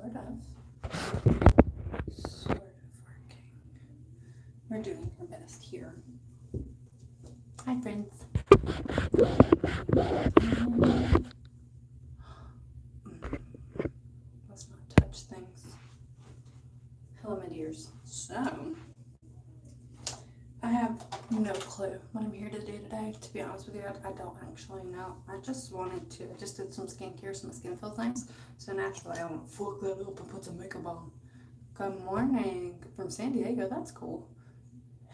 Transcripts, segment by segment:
Sort of. Sort of working. We're doing our best here. Hi, friends. Let's not touch things. Hello, my dears. So, I have no clue what I'm here to do today. To be honest with you, I don't actually know. I just did some skincare so my skin feels nice. So naturally, I want to fuck that up and put some makeup on. Good morning from San Diego. That's cool.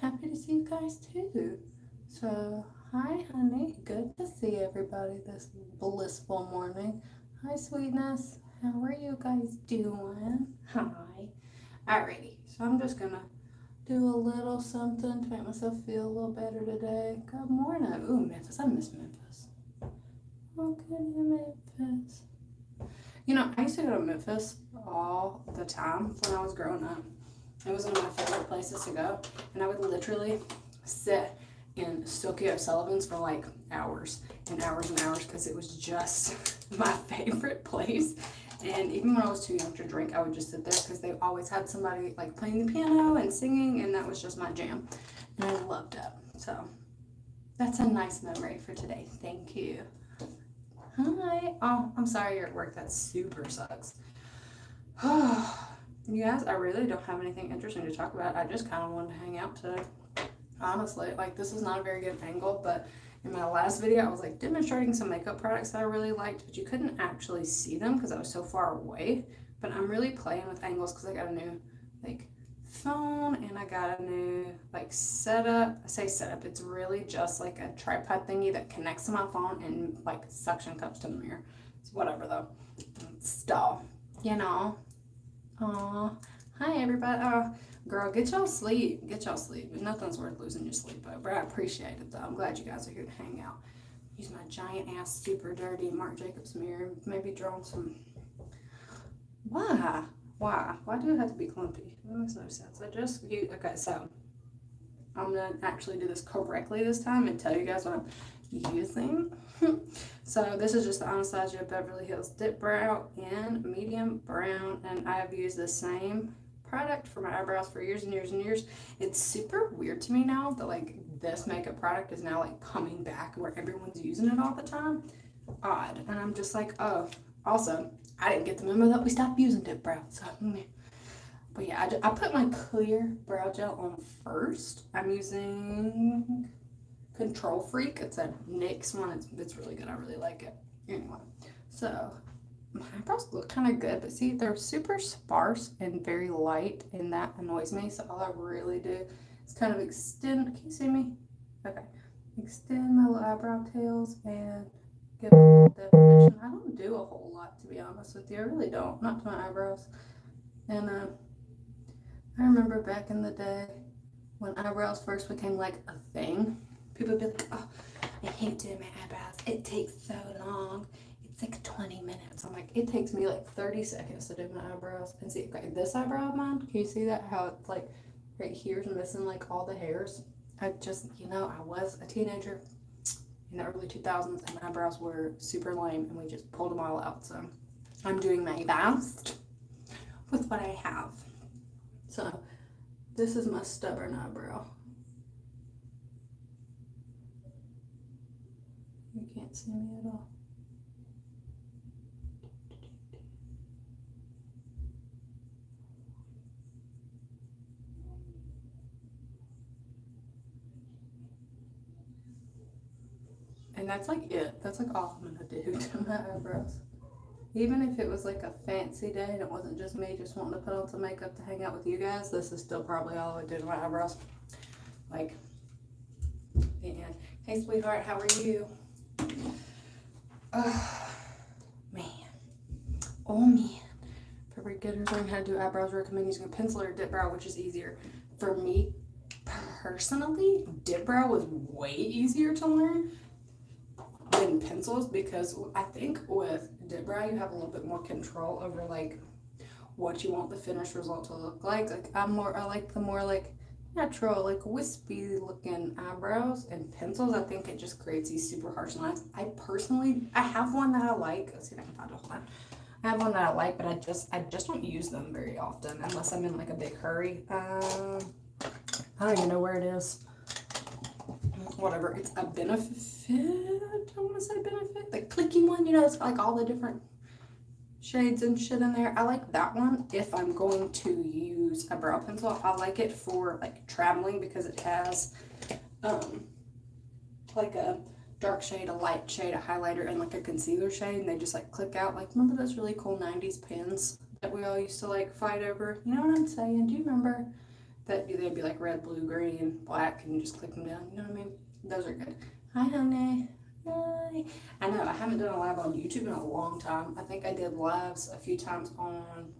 Happy to see you guys too. So, hi, honey. Good to see everybody this blissful morning. Hi, sweetness. How are you guys doing? Hi. Alrighty. So, I'm just gonna do a little something to make myself feel a little better today. Good morning. Ooh, Memphis. I miss Memphis. Oh, good Memphis. You know, I used to go to Memphis all the time when I was growing up. It was one of my favorite places to go. And I would literally sit in Silky O'Sullivan's for like hours and hours and hours because it was just my favorite place. And even when I was too young to drink, I would just sit there because they always had somebody like playing the piano and singing, and that was just my jam. And I loved it. So that's a nice memory for today. Thank you. Hi. Oh, I'm sorry you're at work. That super sucks. You guys, I really don't have anything interesting to talk about. I just kind of wanted to hang out today. Honestly, like this is not a very good angle, but in my last video, I was like demonstrating some makeup products that I really liked, but you couldn't actually see them because I was so far away. But I'm really playing with angles because I got a new like phone and I got a new like setup. I say setup, it's really just like a tripod thingy that connects to my phone and like suction cups to the mirror. It's whatever though. Still, you know. Aw. Hi everybody. Girl, get y'all sleep. Get y'all sleep. Nothing's worth losing your sleep over. I appreciate it though. I'm glad you guys are here to hang out. Use my giant ass super dirty Marc Jacobs mirror. Maybe draw on some. Why? Why do it have to be clumpy? That makes no sense. Okay, so I'm gonna actually do this correctly this time and tell you guys what I'm using. So this is just the Anastasia Beverly Hills Dip Brow in medium brown, and I have used the same product for my eyebrows for years and years and years. It's super weird to me now that like this makeup product is now like coming back where everyone's using it all the time. Odd. And I'm just like, oh, also I didn't get the memo that we stopped using dip brow. So but yeah, I put my clear brow gel on first. I'm using Control Freak. It's a NYX one. It's really good. I really like it. Anyway, so my eyebrows look kind of good, but see, they're super sparse and very light, and that annoys me. So all I really do is kind of extend. Can you see me? Okay. Extend my little eyebrow tails and give it a little definition. I don't do a whole lot, to be honest with you. I really don't. Not to my eyebrows. And I remember back in the day when eyebrows first became like a thing. People would be like, oh, I hate doing my eyebrows. It takes so long. It's like 20 minutes. I'm like, it takes me like 30 seconds to do my eyebrows. And see, okay, this eyebrow of mine, can you see that? How it's like right here is missing like all the hairs. I just, I was a teenager in the early 2000s and my eyebrows were super lame and we just pulled them all out. So I'm doing my best with what I have. So this is my stubborn eyebrow. You can't see me at all. And that's like it. That's like all I'm gonna do to my eyebrows. Even if it was like a fancy day and it wasn't just me just wanting to put on some makeup to hang out with you guys, this is still probably all I would do to my eyebrows. Like, and hey sweetheart, how are you? Man. Oh man. For beginners learning how to do eyebrows, recommend using a pencil or a dip brow, which is easier. For me, personally, dip brow was way easier to learn than pencils because I think with dip brow you have a little bit more control over like what you want the finished result to look like. Like I like the more like natural, like wispy looking eyebrows, and pencils I think it just creates these super harsh lines. I have one that I like. Let's see if I can find it. Hold on. I have one that I like, but I just don't use them very often unless I'm in like a big hurry. I don't even know where it is. Whatever, it's a Benefit. I don't want to say Benefit. The clicky one, you know, it's got like all the different shades and shit in there. I like that one if I'm going to use a brow pencil. I like it for like traveling because it has like a dark shade, a light shade, a highlighter, and like a concealer shade, and they just like click out. Like, remember those really cool 90s pens that we all used to like fight over? You know what I'm saying? Do you remember that they'd be like red, blue, green, black, and you just click them down? You know what I mean? Those are good. Hi, honey. Hi. I know I haven't done a live on YouTube in a long time. I think I did lives a few times on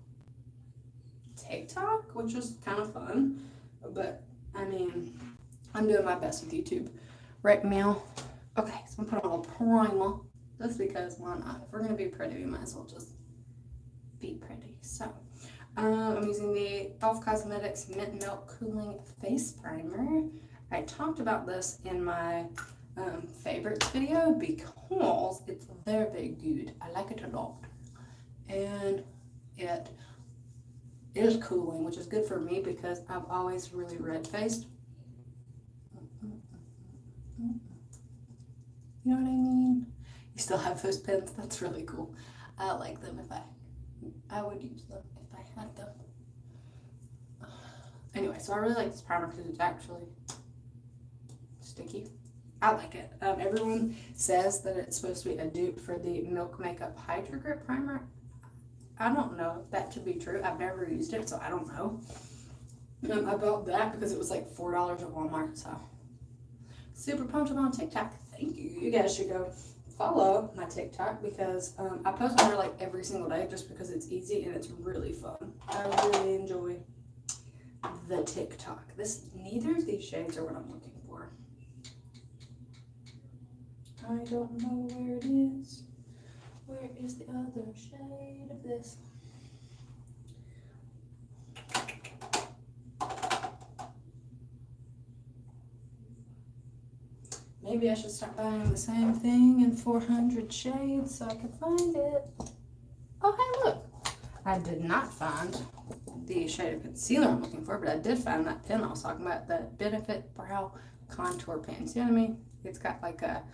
TikTok, which was kind of fun, but I mean, I'm doing my best with YouTube right now. Okay, so I'm putting on a little primer just because why not? If we're gonna be pretty, we might as well just be pretty. So I'm using the e.l.f. Cosmetics Mint Milk Cooling Face Primer. I talked about this in my favorites video because it's very, very good. I like it a lot, and it is cooling, which is good for me because I've always really red faced. You know what I mean? You still have those pens? That's really cool. I like them. If I would use them if I had them. Anyway, so I really like this primer because it's actually sticky. I like it. Everyone says that it's supposed to be a dupe for the Milk Makeup Hydro Grip Primer. I don't know if that to be true. I've never used it, so I don't know. I bought that because it was like $4 at Walmart, so super pumped on TikTok. Thank you. You guys should go follow my TikTok because I post on there like every single day just because it's easy and it's really fun. I really enjoy the TikTok. Neither of these shades are what I'm looking for. I don't know where it is. Where is the other shade of this? Maybe I should start buying the same thing in 400 shades so I can find it. Oh, hey, look. I did not find the shade of concealer I'm looking for, but I did find that pen I was talking about, the Benefit Brow Contour Pen. See what I mean? It's got like a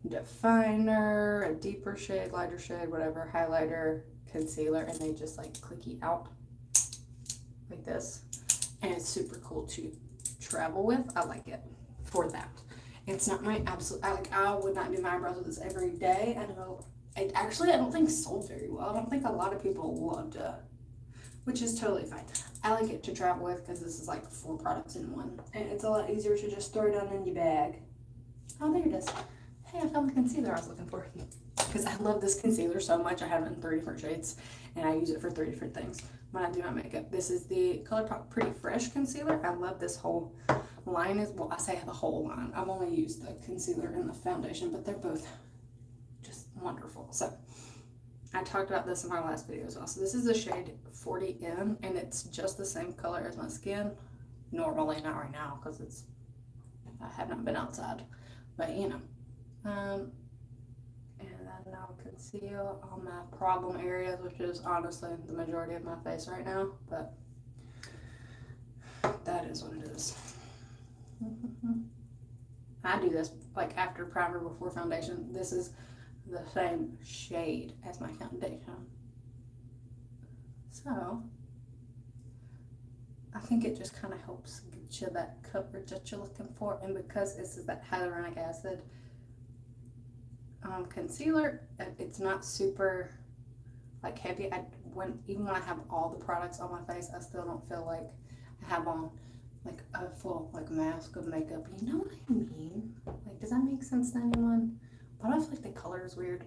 definer, a deeper shade, lighter shade, whatever, highlighter, concealer, and they just like clicky out like this. And it's super cool to travel with. I like it for that. It's not my absolute, I would not do my eyebrows with this every day. I know, I don't think sold very well. I don't think a lot of people loved it, which is totally fine. I like it to travel with because this is like 4 products in one. And it's a lot easier to just throw it on in your bag. Oh, there it is. Hey, I found the concealer I was looking for. Because I love this concealer so much. I have it in 3 different shades, and I use it for 3 different things when I do my makeup. This is the ColourPop Pretty Fresh concealer. I love this whole line. Well, I say the whole line. I've only used the concealer and the foundation, but they're both just wonderful. So I talked about this in my last video as well. So this is the shade 40M, and it's just the same color as my skin. Normally, not right now, because I have not been outside, but you know. And then I'll conceal all my problem areas, which is honestly the majority of my face right now, but that is what it is. I do this like after primer, before foundation. This is the same shade as my foundation. So I think it just kind of helps get you that coverage that you're looking for. And because this is that hyaluronic acid concealer, it's not super like heavy. Even when I have all the products on my face, I still don't feel like I have on like a full like mask of makeup. You know what I mean? Like, does that make sense to anyone? But I feel like the color is weird.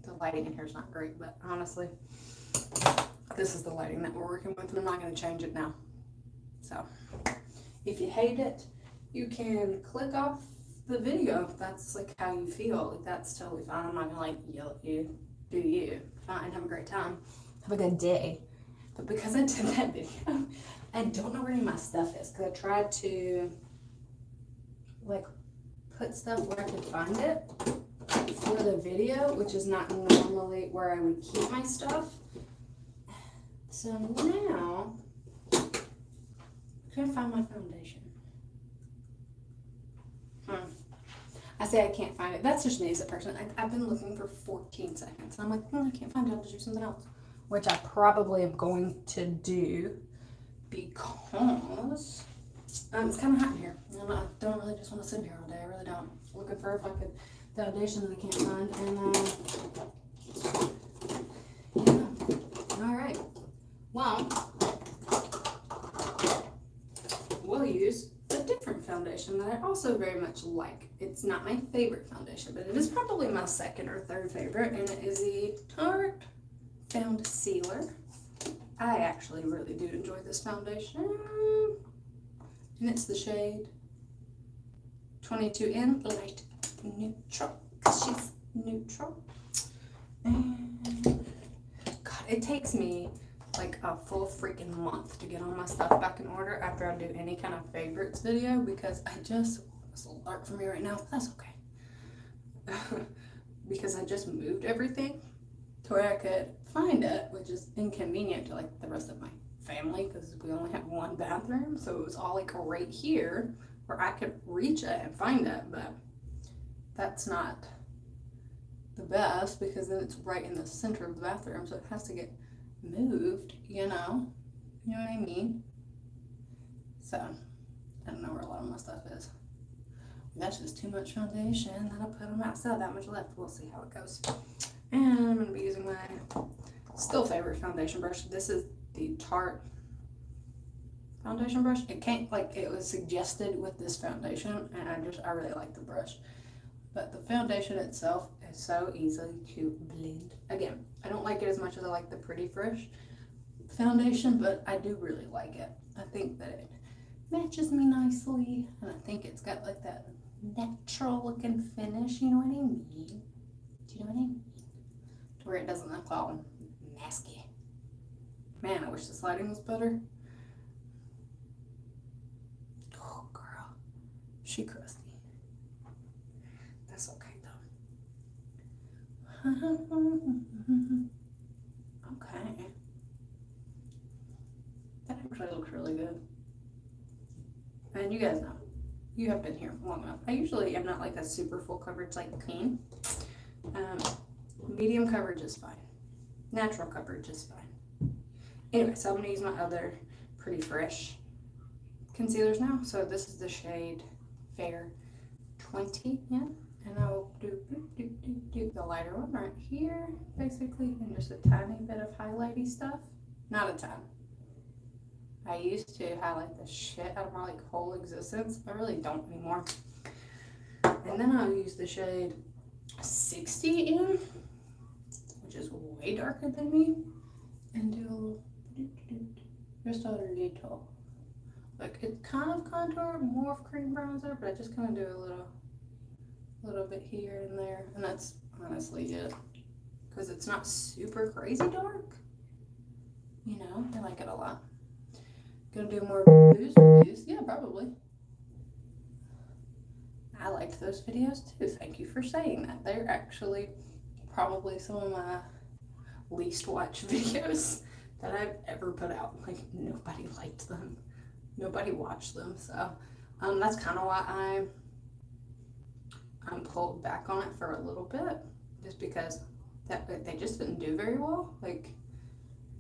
The lighting in here is not great, but honestly, this is the lighting that we're working with, and I'm not going to change it now. So if you hate it, you can click off the video if that's like how you feel. Like, that's totally fine. I'm not gonna like yell at you. Do you? Fine, have a great time. Have a good day. But because I did that video, I don't know where any of my stuff is, because I tried to like put stuff where I could find it, for the video, which is not normally where I would keep my stuff. So now, I couldn't find my foundation. I say I can't find it. That's just me as a person. I've been looking for 14 seconds. And I'm like, I can't find it. I'll just do something else. Which I probably am going to do because it's kind of hot in here. And I don't really just want to sit here all day. I really don't. Looking for a fucking foundation that I can't find. And, yeah. All right. Well, we'll use a different foundation that I also very much like. It's not my favorite foundation, but it is probably my second or third favorite, and it is the Tarte Found Sealer. I actually really do enjoy this foundation, and it's the shade 22N Light Neutral, because she's neutral. And God, it takes me like a full freaking month to get all my stuff back in order after I do any kind of favorites video, because it's a little dark for me right now, but that's okay. Because I just moved everything to where I could find it, which is inconvenient to like the rest of my family because we only have one bathroom, so it was all like right here where I could reach it and find it, but that's not the best because then it's right in the center of the bathroom, so it has to get moved, you know what I mean? So I don't know where a lot of my stuff is. That's just too much foundation that I put on my still that much left. We'll see how it goes. And I'm going to be using my still favorite foundation brush. This is the Tarte foundation brush. It came, like, it was suggested with this foundation, and I really like the brush. But the foundation itself is so easy to blend. Again, I don't like it as much as I like the Pretty Fresh foundation, but I do really like it. I think that it matches me nicely, and I think it's got like that natural looking finish, you know what I mean? Do you know what I mean? To where it doesn't look all masky. Man, I wish the lighting was better. Oh girl, she crusty. That's okay though. Okay. That actually looks really good. And you guys know, you have been here long enough. I usually am not like a super full coverage like Queen. Medium coverage is fine. Natural coverage is fine. Anyway, so I'm going to use my other Pretty Fresh concealers now. So this is the shade Fair 20, yeah. And I will do the lighter one right here, basically, and just a tiny bit of highlighty stuff. Not a ton. I used to highlight the shit out of my like whole existence. I really don't anymore. And then I'll use the shade 60N, which is way darker than me, and do just a little. Like, it's kind of contour, more of cream bronzer, but I just kind of do a little bit here and there, and that's honestly it. Because it's not super crazy dark. You know, I like it a lot. Gonna do more booze reviews? Yeah, probably. I liked those videos too. Thank you for saying that. They're actually probably some of my least watched videos that I've ever put out. Like, nobody liked them. Nobody watched them. So that's kind of why I'm pulled back on it for a little bit. Just because they just didn't do very well. Like,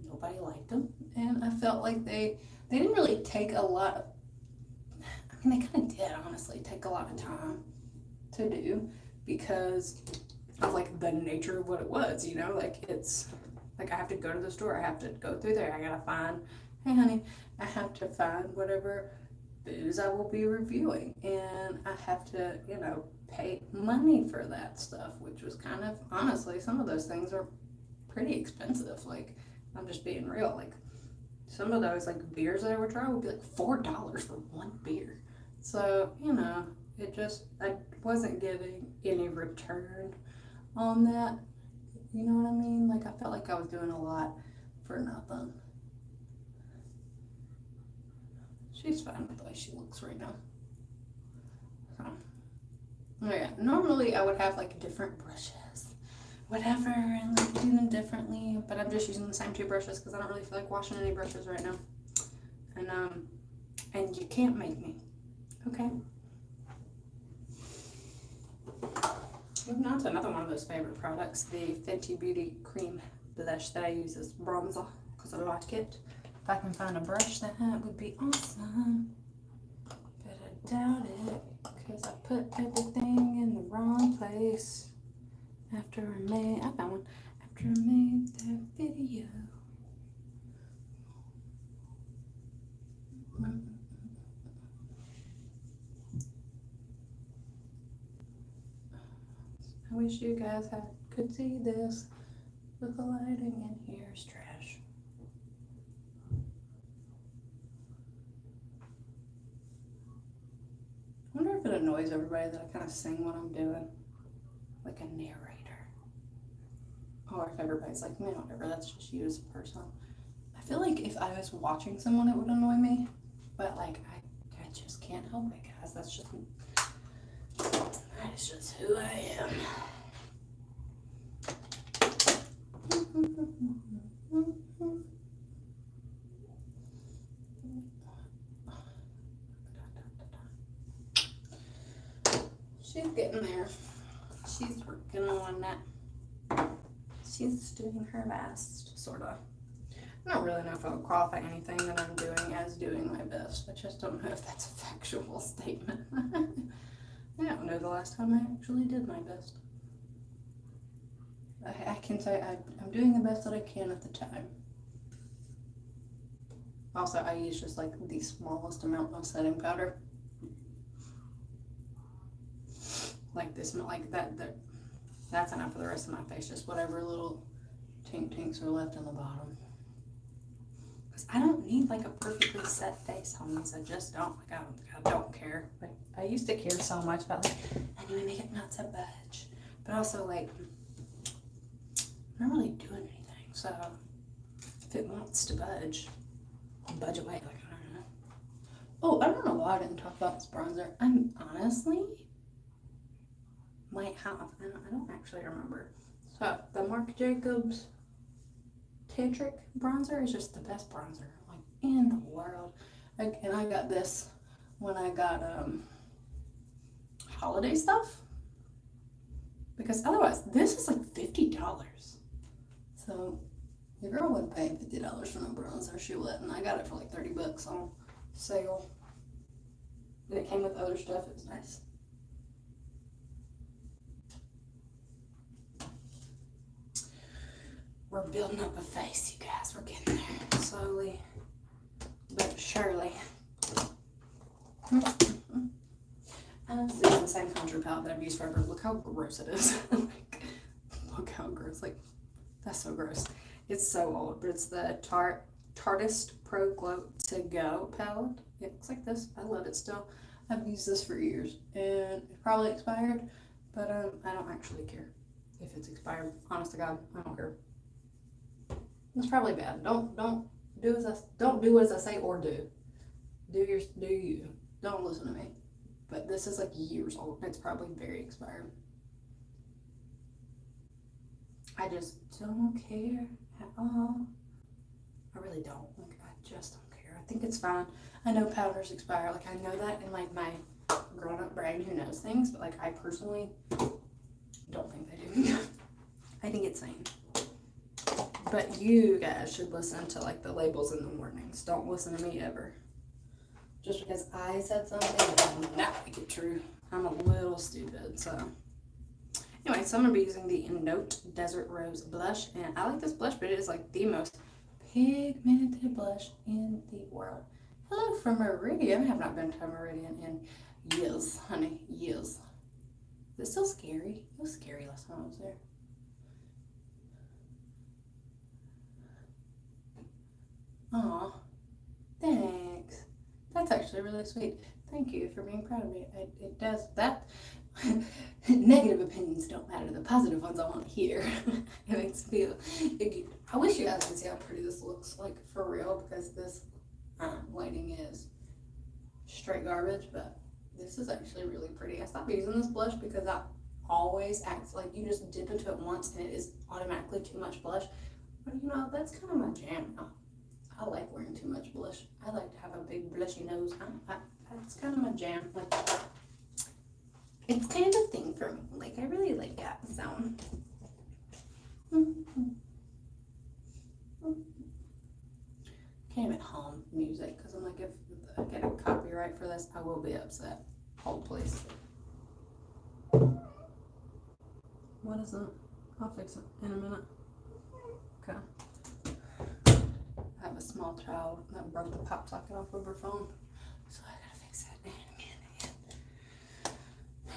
nobody liked them. And I felt like they didn't really take a lot of, I mean, they kind of did, honestly, take a lot of time to do because of, like, the nature of what it was, you know? Like, it's, like, I have to go to the store, I have to go through there, I gotta find, hey, honey, I have to find whatever booze I will be reviewing, and I have to, you know, pay money for that stuff, which was kind of, honestly, some of those things are pretty expensive. Like, I'm just being real, like, some of those, like, beers that I would try would be like $4 for one beer. So, you know, it just, I wasn't getting any return on that. You know what I mean? Like, I felt like I was doing a lot for nothing. She's fine with the way she looks right now. So, Oh yeah, normally I would have like different brushes, whatever, and like do them differently, but I'm just using the same 2 brushes because I don't really feel like washing any brushes right now. And you can't make me, okay? Moving on to another one of those favorite products, the Fenty Beauty Cream Blush that I use as bronzer because I like it. If I can find a brush, that would be awesome. But I doubt it because I put everything in the wrong place after I found one, after I made that video. I wish you guys could see this, but the lighting in here is trash. I wonder if it annoys everybody that I kind of sing what I'm doing, like a narrator. Or if everybody's like, man, whatever, that's just you as a person. I feel like if I was watching someone, it would annoy me, but like I just can't help it, guys. That is just who I am. She's getting there. She's working on that. She's doing her best, sort of. I don't really know if I would qualify anything that I'm doing as doing my best. I just don't know if that's a factual statement. I don't know the last time I actually did my best. I can say I'm doing the best that I can at the time. Also, I use just like the smallest amount of setting powder. Like this, like that's enough for the rest of my face. Just whatever little tinks are left in the bottom. Because I don't need like a perfectly set face, homies. I just don't. Like I don't care. Like I used to care so much about like I need my makeup not to budge, but also like I'm not really doing anything. So if it wants to budge, I'll budge away. Like I don't know. Oh, I don't know why I didn't talk about this bronzer. I'm honestly might have. I don't actually remember. So the Marc Jacobs Tantric bronzer is just the best bronzer like in the world. And I got this when I got holiday stuff, because otherwise this is like $50. So the girl wouldn't pay $50 for no bronzer. She wouldn't. I got it for like $30 on sale. And it came with other stuff. It was nice. We're building up a face, you guys. We're getting there slowly but surely. This is the same contour palette that I've used forever. Look how gross it is. Like, look how gross. Like, that's so gross. It's so old, but it's the Tartist Pro Glow To Go palette. It looks like this. I love it still. I've used this for years, and it's probably expired, but I don't actually care if it's expired. Honest to God, I don't care. It's probably bad. Don't do as I say or do. Do you. Don't listen to me. But this is like years old. It's probably very expired. I just don't care at all. I really don't. Like I just don't care. I think it's fine. I know powders expire. Like I know that in like my grown-up brain who knows things, but like I personally don't think they do. I think it's sane. But you guys should listen to like the labels in the warnings. Don't listen to me ever. Just because I said something does not make it true. I'm a little stupid, so. Anyway, so I'm going to be using the Note Desert Rose blush. And I like this blush, but it is like the most pigmented blush in the world. Hello from Meridian. I have not been to Meridian in years, honey, years. Is it still scary? It was scary last time I was there. Aw, thanks. That's actually really sweet. Thank you for being proud of me. It does that. Negative opinions don't matter. The positive ones I want to hear. It makes me feel. I wish you guys could see how pretty this looks like for real, because this lighting is straight garbage, but This is actually really pretty. I stopped using this blush because I always act like you just dip into it once and it is automatically too much blush. But you know, that's kind of my jam now. I like wearing too much blush. I like to have a big blushy nose. That's kind of my jam. Like, it's kind of a thing for me. Like, I really like that sound. Can't even hum music because I'm like, if I get a copyright for this, I will be upset. Hold, please. What is that? I'll fix it in a minute. Okay. I have a small child that broke the pop socket off of her phone, so I gotta fix that in a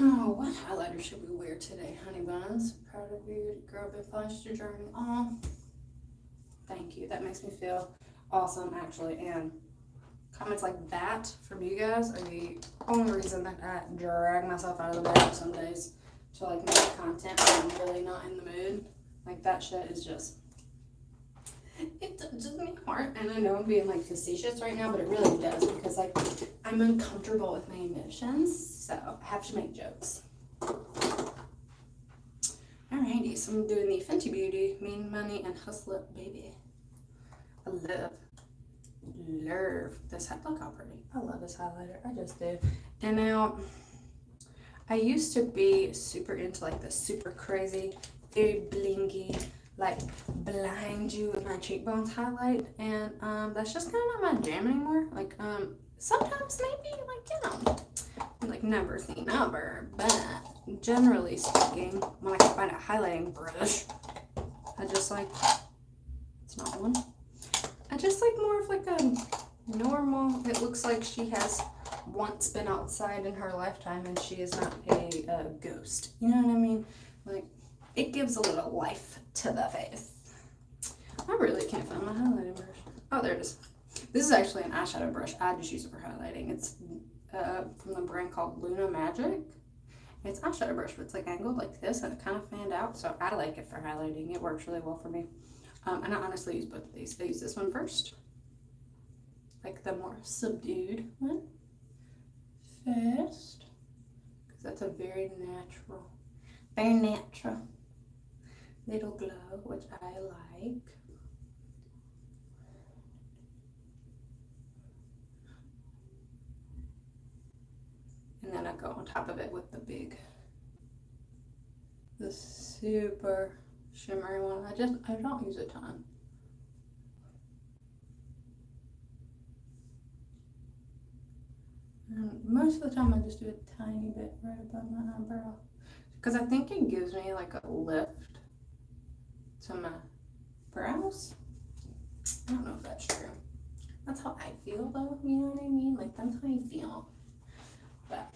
minute. Oh, what highlighter should we wear today, honey buns? Proud of you, girl, been finished your journey. Oh, thank you. That makes me feel awesome, actually. And comments like that from you guys are the only reason that I drag myself out of the bed some days to like make content when I'm really not in the mood. Like, that shit is just, it touches my heart. And I know I'm being like facetious right now, but it really does, because like I'm uncomfortable with my emotions, so I have to make jokes. Alrighty, so I'm doing the Fenty Beauty Mean Money and Hustle It Baby. I love this. Look how pretty. I love this highlighter. I just do. And now, I used to be super into like the super crazy, very blingy, like blind you with my cheekbones highlight, and that's just kind of not my jam anymore. Like, sometimes maybe, like, you know, like never say never, but generally speaking, when I can find a highlighting brush, I just like, it's not one. I just like more of like a normal, it looks like she has once been outside in her lifetime and she is not a ghost. You know what I mean? Like, it gives a little life to the face. I really can't find my highlighting brush. Oh, there it is. This is actually an eyeshadow brush. I just use it for highlighting. It's from the brand called Luna Magic. It's eyeshadow brush, but it's like angled like this and it kind of fanned out, so I like it for highlighting. It works really well for me. And I honestly use both of these. I use this one first, like the more subdued one first, because that's a very natural little glow, which I like. And then I go on top of it with the super shimmery one. I don't use a ton. And most of the time I just do a tiny bit right above my eyebrow, because I think it gives me like a lift to my brows. I don't know if that's true. That's how I feel though, you know what I mean? Like, that's how I feel. But,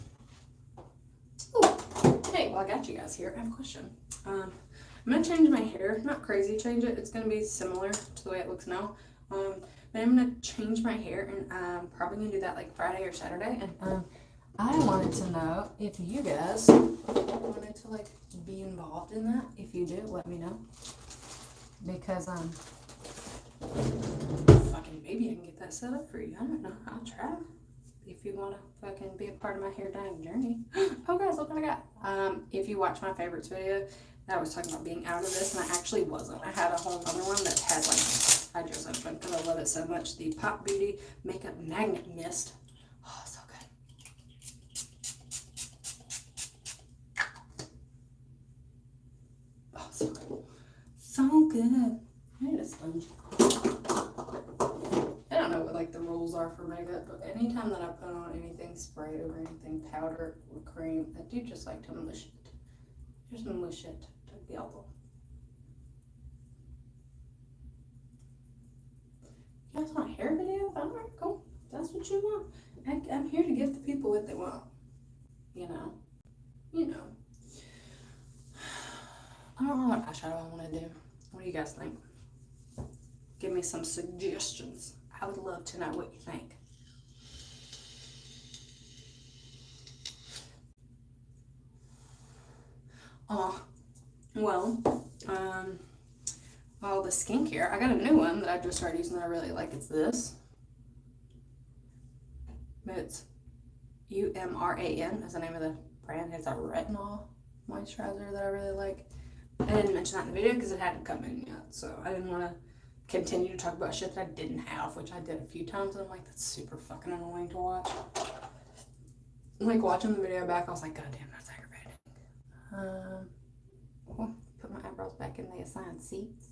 oh, hey, well, I got you guys here. I have a question. I'm gonna change my hair, not crazy change it. It's gonna be similar to the way it looks now. But I'm gonna change my hair, and I'm probably gonna do that like Friday or Saturday. And I wanted to know if you guys wanted to like be involved in that. If you do, let me know. Because fucking maybe I can get that set up for you. I don't know. I'll try. If you want to fucking be a part of my hair dyeing journey. Oh guys, look what I got. If you watch my favorites video, I was talking about being out of this, and I actually wasn't. I had a whole other one that had like, I just opened because I love it so much, the Pop Beauty Makeup Magnet Mist. Oh, so good. Oh, so good. So good. I need a sponge. I don't know what like the rules are for makeup, but anytime that I put on anything spray or anything powder or cream, I do just like to mush it. Just mush it together. You guys want a hair video? Alright, cool. That's what you want. I'm here to give the people what they want. You know. I don't know what eyeshadow I want to do. What do you guys think? Give me some suggestions. I would love to know what you think. Well, all the skincare. I got a new one that I just started using that I really like. It's this. It's UMRAN is the name of the brand. It's a retinol moisturizer that I really like. I didn't mention that in the video because it hadn't come in yet, so I didn't want to continue to talk about shit that I didn't have, which I did a few times, and I'm like, that's super fucking annoying to watch. Like, watching the video back, I was like, god damn, that's aggravating. Well, put my eyebrows back in the assigned seats.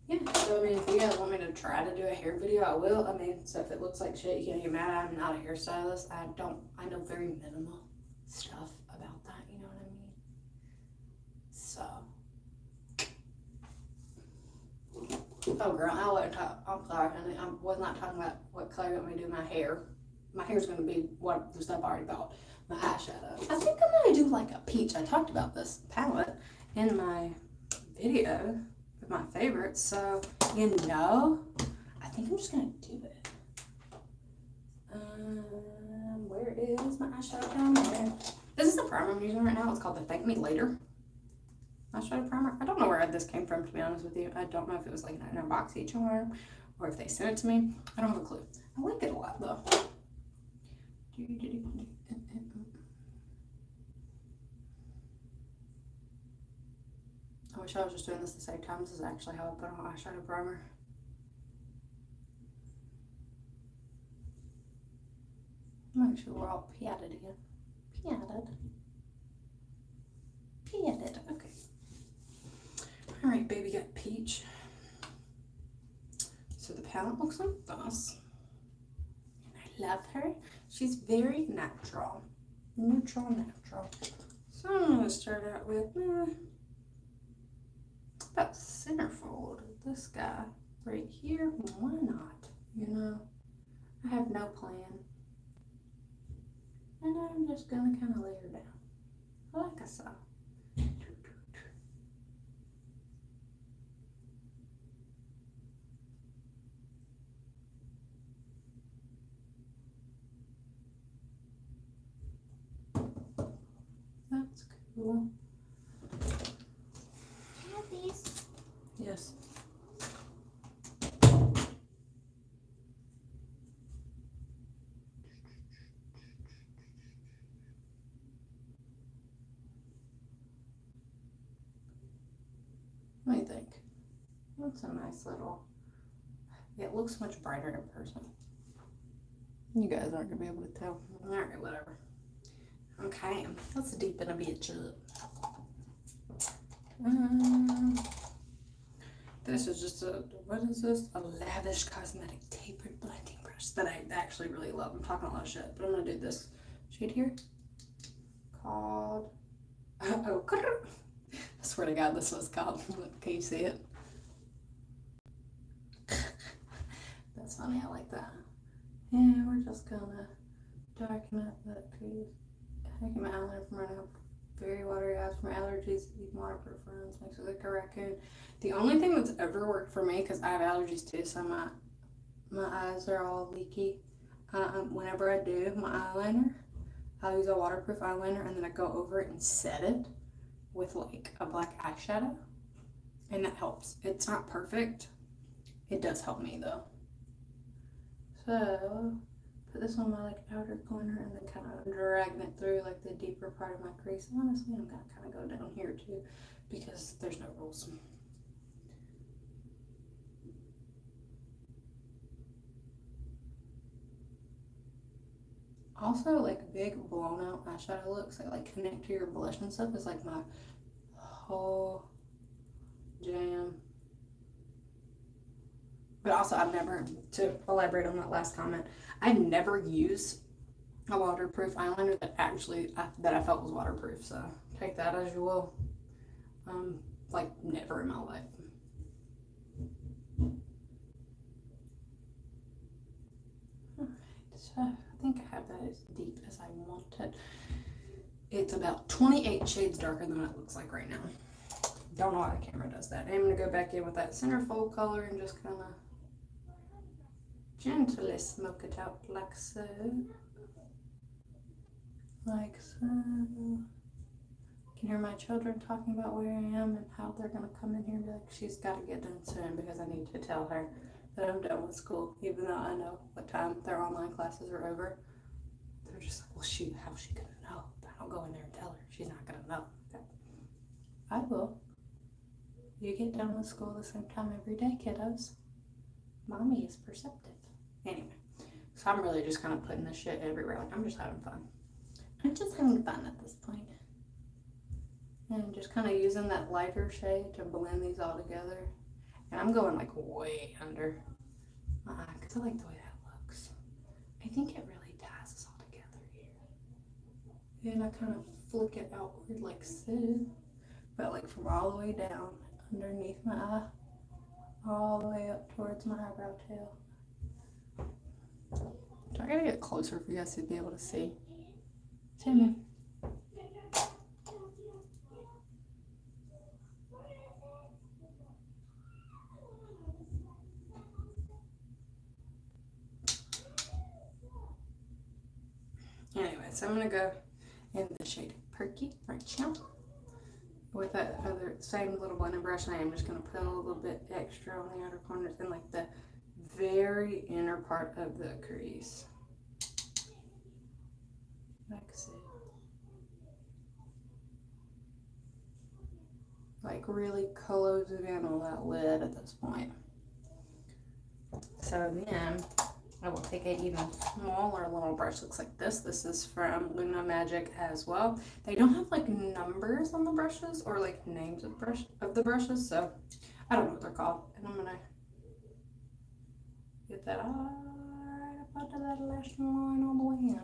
Yeah, so I mean, if you guys want me to try to do a hair video, I will. I mean, so if it looks like shit, you can't get mad. I'm not a hairstylist. I know very minimal stuff about that, you know what I mean? So. Oh, girl, I'm sorry, honey. I was not talking about what color you want me to do my hair. My hair's going to be what the stuff I already bought. My eyeshadow. I think I'm going to do like a peach. I talked about this palette in my video. My favorites, so you know, I think I'm just gonna do it. Where is my eyeshadow down there? This is the primer I'm using right now. It's called the Thank Me Later eyeshadow primer. I don't know where this came from, to be honest with you. I don't know if it was like in a box each one or if they sent it to me. I don't have a clue. I like it a lot though. I wish I was just doing this at the same time. This is actually how I put on eyeshadow primer. Make sure we're all patted again. Patted. Okay. Alright, baby got peach. So the palette looks like this. And I love her. She's very natural. Natural. So I'm going to start out with about centerfold. This guy right here. Why not? You know, I have no plan. And I'm just going to kind of lay her down. Like I saw. That's cool. Have these? Yes. What do you think? Looks a nice little. Yeah, it looks much brighter in person. You guys aren't gonna be able to tell. Alright, whatever. Okay, let's deepen a bitch up. This is just what is this? A lavish cosmetic tapered blending brush that I actually really love. I'm talking a lot of shit, but I'm gonna do this shade here called, I swear to God, this was called, can you see it? That's funny, I like that. Yeah, we're just gonna darken up that crease. Taking my eyeliner from running up very watery eyes from allergies, even waterproof runs, makes it like a raccoon. The only thing that's ever worked for me, because I have allergies too, so my eyes are all leaky. Whenever I do my eyeliner, I'll use a waterproof eyeliner and then I go over it and set it with like a black eyeshadow, and that helps. It's not perfect. It does help me though. So put this on my like outer corner and then kind of drag it through like the deeper part of my crease. Honestly, I'm gonna kind of go down here too because there's no rules. Also, like big blown out eyeshadow looks that like connect to your blush and stuff is like my whole jam. But also, I've never, to elaborate on that last comment, I've never used a waterproof eyeliner that actually, that I felt was waterproof. So take that as you will. Like never in my life. Alright, so I think I have that as deep as I want it. It's about 28 shades darker than what it looks like right now. Don't know why the camera does that. I'm going to go back in with that centerfold color and just kind of gently smoke it out like so. Like so. You can hear my children talking about where I am and how they're going to come in here and be like, she's got to get done soon because I need to tell her that I'm done with school, even though I know what time their online classes are over. They're just like, well, shoot, how's she gonna know? I don't go in there and tell her. She's not gonna know. Okay. I will. You get done with school the same time every day, kiddos. Mommy is perceptive. Anyway, so I'm really just kind of putting this shit everywhere. Like, I'm just having fun. I'm just having fun at this point. And just kind of using that lighter shade to blend these all together. And I'm going like way under because I like the way that looks. I think it really ties us all together here. And I kind of flick it outward like so. But like from all the way down underneath my eye, all the way up towards my eyebrow tail. So I gotta get closer for you guys to be able to see. Timmy. Anyway, so I'm gonna go in the shade Perky right now. With that other same little blending brush, and I am just gonna put a little bit extra on the outer corners and like the very inner part of the crease. Like so. Like really closing in on that lid at this point. So then I will take an even smaller little brush. Looks like this. This is from Luna Magic as well. They don't have like numbers on the brushes or like names of the brushes, so I don't know what they're called. And I'm gonna get that right up onto that last line all the way in.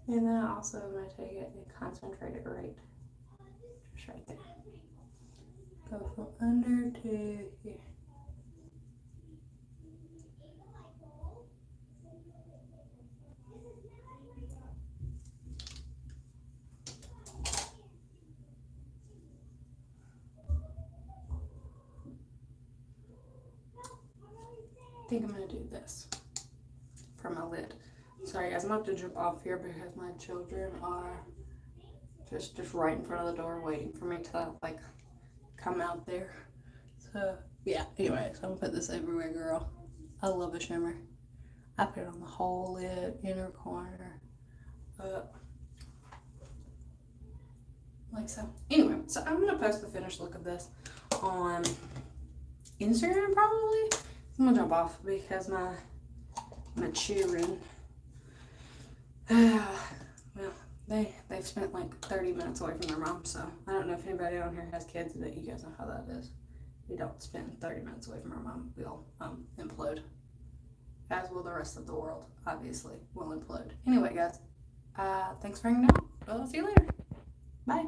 And then I also am going to take it and concentrate it right, just right there. Go from under to here. I think I'm going to do this for my lid. Sorry guys, I'm going to have to jump off here because my children are just right in front of the door waiting for me to like come out there. So yeah, anyway, so I'm going to put this everywhere, girl. I love a shimmer. I put it on the whole lid, inner corner, up, like so. Anyway, so I'm going to post the finished look of this on Instagram probably. I'm going to jump off because my children, well, they've spent like 30 minutes away from their mom, so I don't know if anybody on here has kids, but you guys know how that is. We don't spend 30 minutes away from our mom, we'll implode. As will the rest of the world, obviously, will implode. Anyway, guys, thanks for hanging out. I'll see you later. Bye.